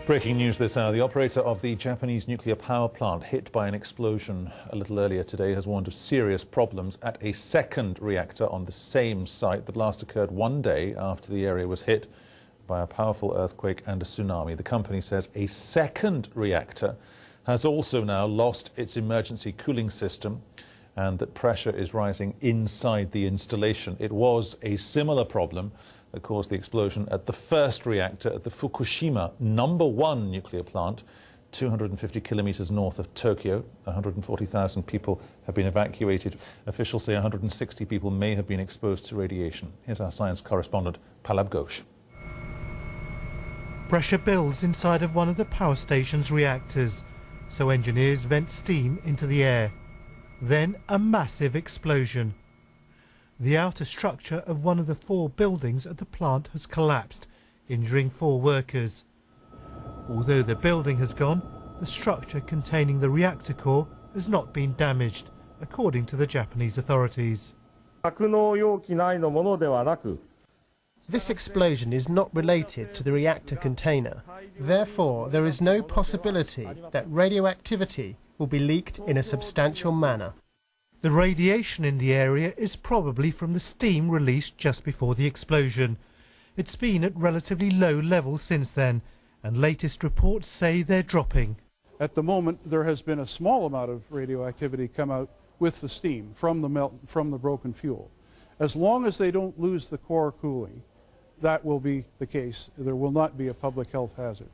Breaking news this hour. The operator of the Japanese nuclear power plant hit by an explosion a little earlier today has warned of serious problems at a second reactor on the same site. The blast occurred one day after the area was hit by a powerful earthquake and a tsunami. The company says a second reactor has also now lost its emergency cooling system and that pressure is rising inside the installation. It was a similar problem that caused the explosion at the first reactor at the Fukushima #1 nuclear plant, 250 kilometers north of Tokyo. 140,000 people have been evacuated. Officials say 160 people may have been exposed to radiation. Here's our science correspondent, Palab Ghosh. Pressure builds inside of one of the power station's reactors, so engineers vent steam into the air. Then a massive explosion. The outer structure of one of the 4 buildings at the plant has collapsed, injuring 4 workers. Although the building has gone, the structure containing the reactor core has not been damaged, according to the Japanese authorities. This explosion is not related to the reactor container. Therefore, there is no possibility that radioactivity will be leaked in a substantial manner. The radiation in the area is probably from the steam released just before the explosion. It's been at relatively low levels since then, and latest reports say they're dropping. At the moment, there has been a small amount of radioactivity come out with the steam from the broken fuel. As long as they don't lose the core cooling, that will be the case. There will not be a public health hazard.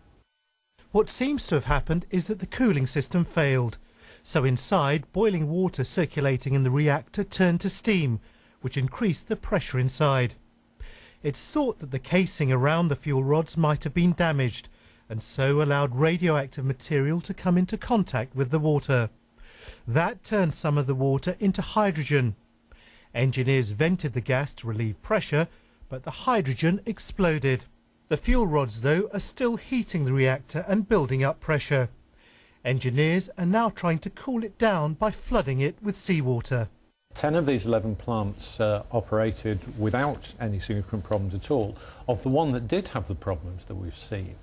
What seems to have happened is that the cooling system failed. So inside, boiling water circulating in the reactor turned to steam, which increased the pressure inside. It's thought that the casing around the fuel rods might have been damaged, and so allowed radioactive material to come into contact with the water. That turned some of the water into hydrogen. Engineers vented the gas to relieve pressure, but the hydrogen exploded. The fuel rods, though, are still heating the reactor and building up pressure. Engineers are now trying to cool it down by flooding it with seawater. 10 of these 11 plants operated without any significant problems at all. Of the one that did have the problems that we've seen,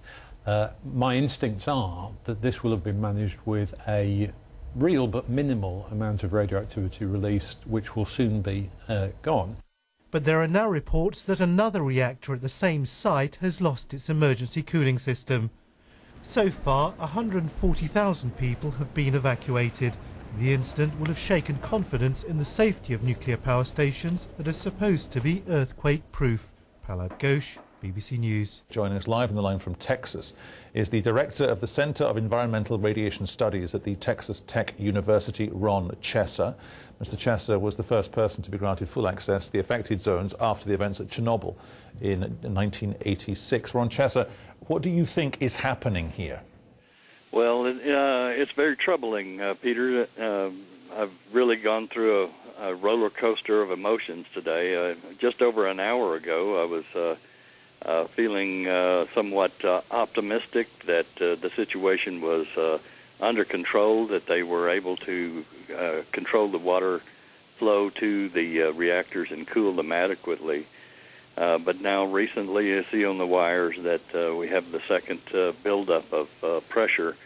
my instincts are that this will have been managed with a real but minimal amount of radioactivity released, which will soon be gone. But there are now reports that another reactor at the same site has lost its emergency cooling system. So far, 140,000 people have been evacuated. The incident will have shaken confidence in the safety of nuclear power stations that are supposed to be earthquake-proof. Palab Ghosh, BBC News. Joining us live on the line from Texas is the director of the Center of Environmental Radiation Studies at the Texas Tech University, Ron Chesser. Mr. Chesser was the first person to be granted full access to the affected zones after the events at Chernobyl in 1986. Ron Chesser, what do you think is happening here? Well, it's very troubling, Peter. I've really gone through a roller coaster of emotions today. Just over an hour ago, I was feeling somewhat optimistic that the situation was under control, that they were able to control the water flow to the reactors and cool them adequately. But now recently you see on the wires that we have the second buildup of pressure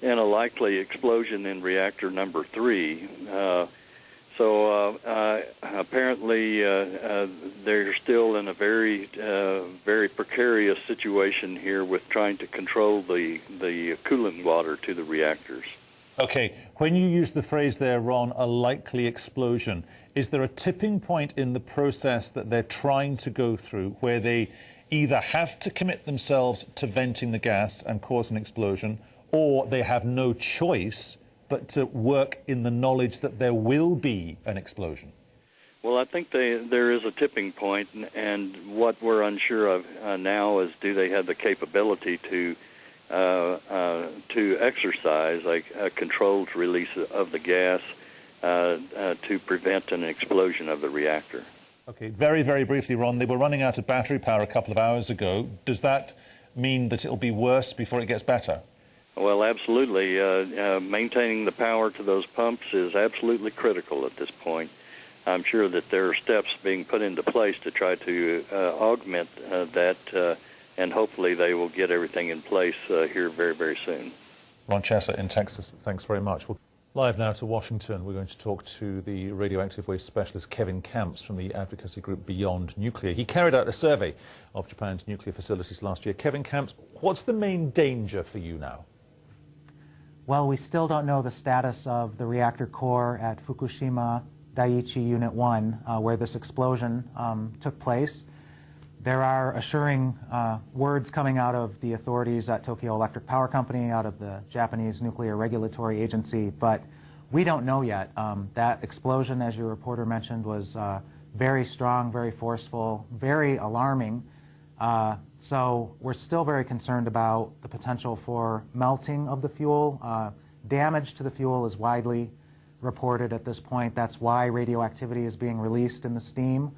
and a likely explosion in reactor number 3. So apparently they're still in a very precarious situation here with trying to control the coolant water to the reactors. Okay, when you use the phrase there, Ron, a likely explosion, is there a tipping point in the process that they're trying to go through where they either have to commit themselves to venting the gas and cause an explosion, or they have no choice but to work in the knowledge that there will be an explosion? Well, I think there is a tipping point, and what we're unsure of now is, do they have the capability to exercise a controlled release of the gas to prevent an explosion of the reactor? Okay, very, very briefly, Ron, they were running out of battery power a couple of hours ago. Does that mean that it'll be worse before it gets better? Well, absolutely. Maintaining the power to those pumps is absolutely critical at this point. I'm sure that there are steps being put into place to try to augment that and hopefully they will get everything in place here very, very soon. Ron Chesser in Texas, thanks very much. Well, live now to Washington, we're going to talk to the radioactive waste specialist Kevin Camps from the advocacy group Beyond Nuclear. He carried out a survey of Japan's nuclear facilities last year. Kevin Camps, what's the main danger for you now? Well, we still don't know the status of the reactor core at Fukushima Daiichi Unit 1, where this explosion took place. There are assuring words coming out of the authorities at Tokyo Electric Power Company, out of the Japanese Nuclear Regulatory Agency, but we don't know yet. That explosion, as your reporter mentioned, was very strong, very forceful, very alarming. So we're still very concerned about the potential for melting of the fuel. Damage to the fuel is widely reported at this point. That's why radioactivity is being released in the steam.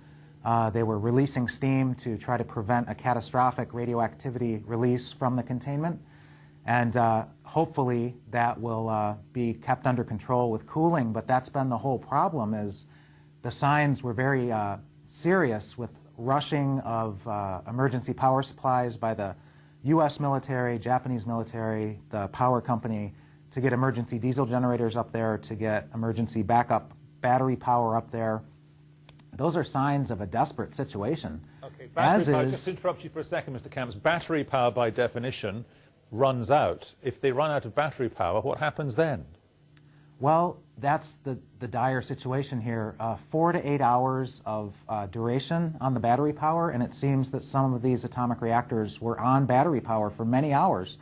They were releasing steam to try to prevent a catastrophic radioactivity release from the containment. And hopefully that will be kept under control with cooling. But that's been the whole problem, is the signs were very serious with rushing of emergency power supplies by the U.S. military, Japanese military, the power company, to get emergency diesel generators up there, to get emergency backup battery power up there. Those are signs of a desperate situation. Okay, battery power, just to interrupt you for a second, Mr. Camps, battery power by definition runs out. If they run out of battery power, what happens then? Well, that's the dire situation here. 4 to 8 hours of duration on the battery power, and it seems that some of these atomic reactors were on battery power for many hours.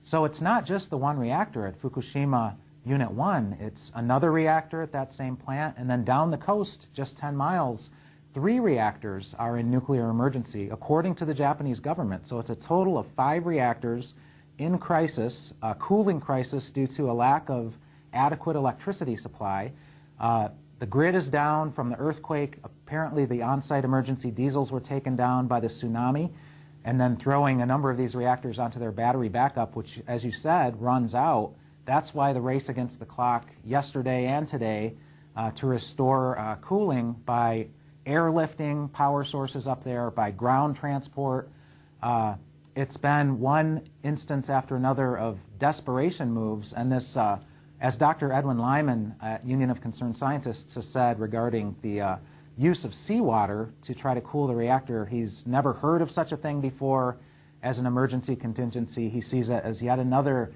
So it's not just the one reactor at Fukushima Unit 1, it's another reactor at that same plant, and then down the coast, just 10 miles, 3 reactors are in nuclear emergency, according to the Japanese government. So it's a total of 5 reactors in crisis, a cooling crisis due to a lack of adequate electricity supply. The grid is down from the earthquake. Apparently the on-site emergency diesels were taken down by the tsunami, and then throwing a number of these reactors onto their battery backup, which, as you said, runs out. That's why the race against the clock yesterday and today to restore cooling by airlifting power sources up there, by ground transport. It's been one instance after another of desperation moves, and this, as Dr. Edwin Lyman at Union of Concerned Scientists has said regarding the use of seawater to try to cool the reactor, he's never heard of such a thing before as an emergency contingency. He sees it as yet another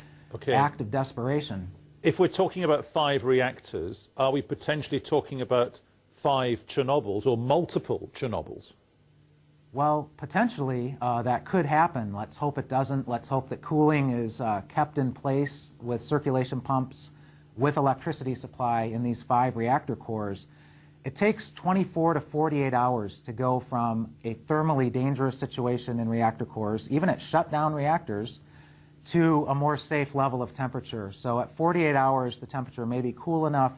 act of desperation. If we're talking about 5 reactors, are we potentially talking about 5 Chernobyls or multiple Chernobyls? Well, potentially that could happen. Let's hope it doesn't. Let's hope that cooling is kept in place with circulation pumps, with electricity supply in these 5 reactor cores. It takes 24 to 48 hours to go from a thermally dangerous situation in reactor cores, even at shut-down reactors, to a more safe level of temperature. So at 48 hours, the temperature may be cool enough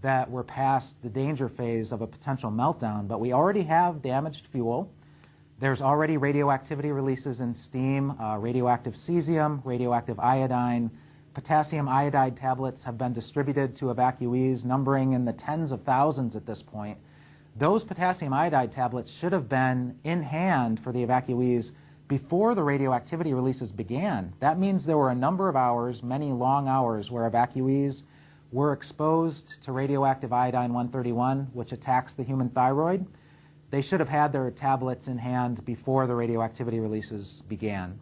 that we're past the danger phase of a potential meltdown, but we already have damaged fuel. There's already radioactivity releases in steam, radioactive cesium, radioactive iodine. Potassium iodide tablets have been distributed to evacuees, numbering in the tens of thousands at this point. Those potassium iodide tablets should have been in hand for the evacuees before the radioactivity releases began. That means there were a number of hours, many long hours, where evacuees were exposed to radioactive iodine-131, which attacks the human thyroid. They should have had their tablets in hand before the radioactivity releases began.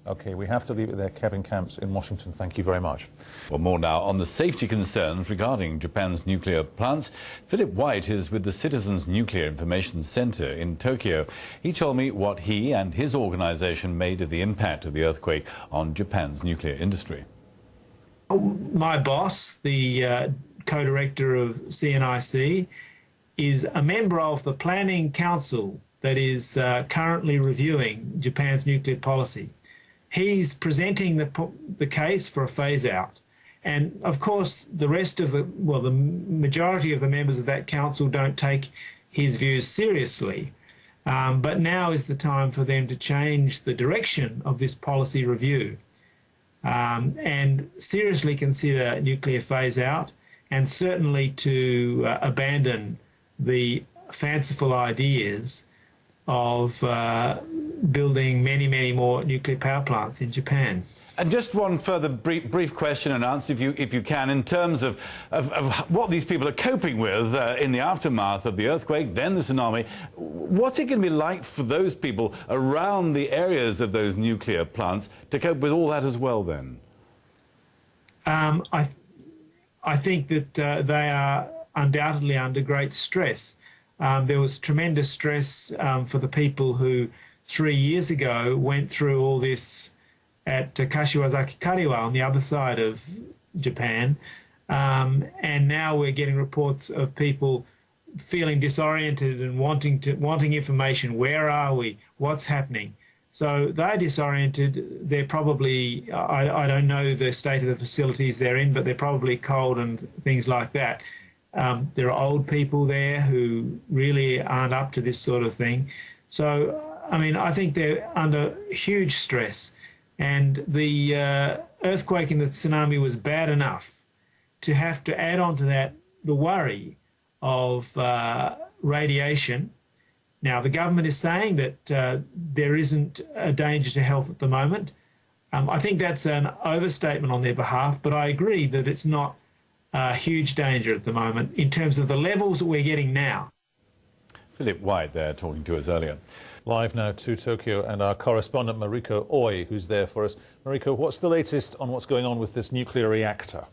Okay, we have to leave it there. Kevin Camps in Washington, thank you very much. Well, more now on the safety concerns regarding Japan's nuclear plants. Philip White is with the Citizens Nuclear Information Center in Tokyo. He told me what he and his organization made of the impact of the earthquake on Japan's nuclear industry. My boss, the co-director of CNIC, is a member of the Planning Council that is currently reviewing Japan's nuclear policy. He's presenting the case for a phase-out. And, of course, the rest of the majority of the members of that council don't take his views seriously. But now is the time for them to change the direction of this policy review and seriously consider nuclear phase-out, and certainly to abandon the fanciful ideas of building many, many more nuclear power plants in Japan. And just one further brief question and answer, if you can, in terms of what these people are coping with in the aftermath of the earthquake, then the tsunami. What's it going to be like for those people around the areas of those nuclear plants to cope with all that as well, then? I think that they are undoubtedly under great stress. There was tremendous stress for the people who 3 years ago went through all this at Kashiwazaki Kariwa on the other side of Japan. And now we're getting reports of people feeling disoriented and wanting information. Where are we? What's happening? So they're disoriented. They're probably, I don't know the state of the facilities they're in, but they're probably cold and things like that. There are old people there who really aren't up to this sort of thing. So, I mean, I think they're under huge stress. And the earthquake and the tsunami was bad enough to have to add on to that the worry of radiation. Now, the government is saying that there isn't a danger to health at the moment. I think that's an overstatement on their behalf, but I agree that it's not a huge danger at the moment in terms of the levels that we're getting now. Philip White there talking to us earlier. Live now to Tokyo and our correspondent Mariko Oi, who's there for us. Mariko, what's the latest on what's going on with this nuclear reactor?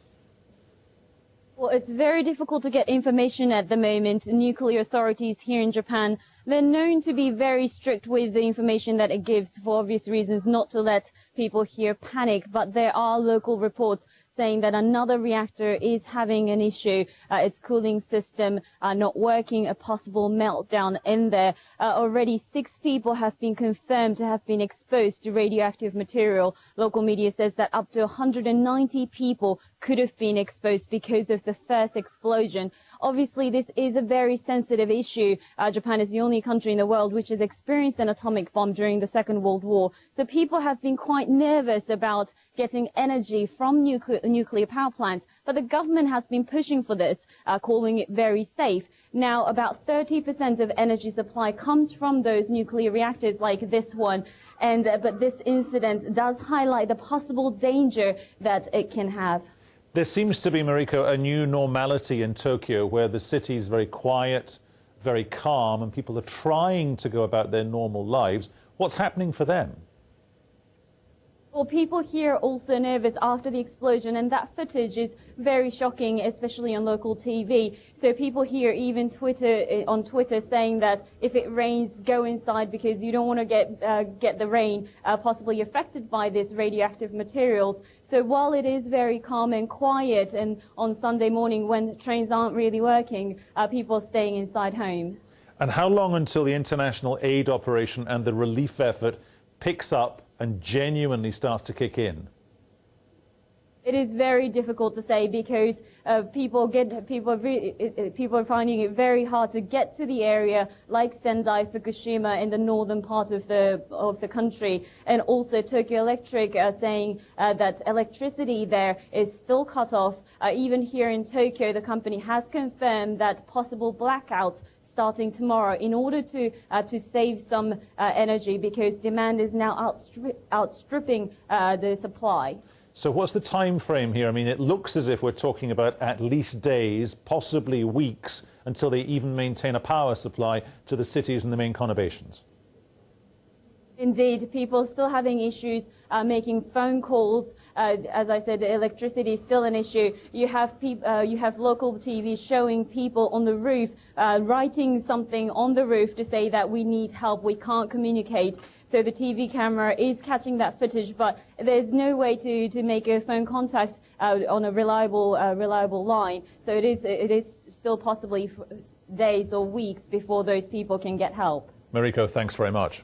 Well, it's very difficult to get information at the moment. Nuclear authorities here in Japan, they're known to be very strict with the information that it gives for obvious reasons, not to let people here panic. But there are local reports saying that another reactor is having an issue, its cooling system not working, a possible meltdown in there. Already 6 people have been confirmed to have been exposed to radioactive material. Local media says that up to 190 people could have been exposed because of the first explosion. Obviously, this is a very sensitive issue. Japan is the only country in the world which has experienced an atomic bomb during the Second World War. So people have been quite nervous about getting energy from nuclear power plants. But the government has been pushing for this, calling it very safe. Now, about 30% of energy supply comes from those nuclear reactors like this one. And but this incident does highlight the possible danger that it can have. There seems to be, Mariko, a new normality in Tokyo where the city is very quiet, very calm, and people are trying to go about their normal lives. What's happening for them? Well, people here are also nervous after the explosion, and that footage is very shocking, especially on local TV. So people here even on Twitter saying that if it rains, go inside because you don't want to get the rain possibly affected by this radioactive materials. So while it is very calm and quiet, and on Sunday morning when trains aren't really working, people are staying inside home. And how long until the international aid operation and the relief effort picks up and genuinely starts to kick in? It is very difficult to say because people are finding it very hard to get to the area, like Sendai, Fukushima, in the northern part of the country, and also Tokyo Electric saying that electricity there is still cut off. Even here in Tokyo, the company has confirmed that possible blackouts starting tomorrow in order to save some energy because demand is now outstripping the supply. So what's the time frame here? I mean, it looks as if we're talking about at least days, possibly weeks, until they even maintain a power supply to the cities and the main conurbations. Indeed, people still having issues making phone calls. As I said, electricity is still an issue. You have local TV showing people on the roof writing something on the roof to say that we need help, we can't communicate. So the TV camera is catching that footage, but there's no way to make a phone contact on a reliable line. So it is still possibly days or weeks before those people can get help. Mariko, thanks very much.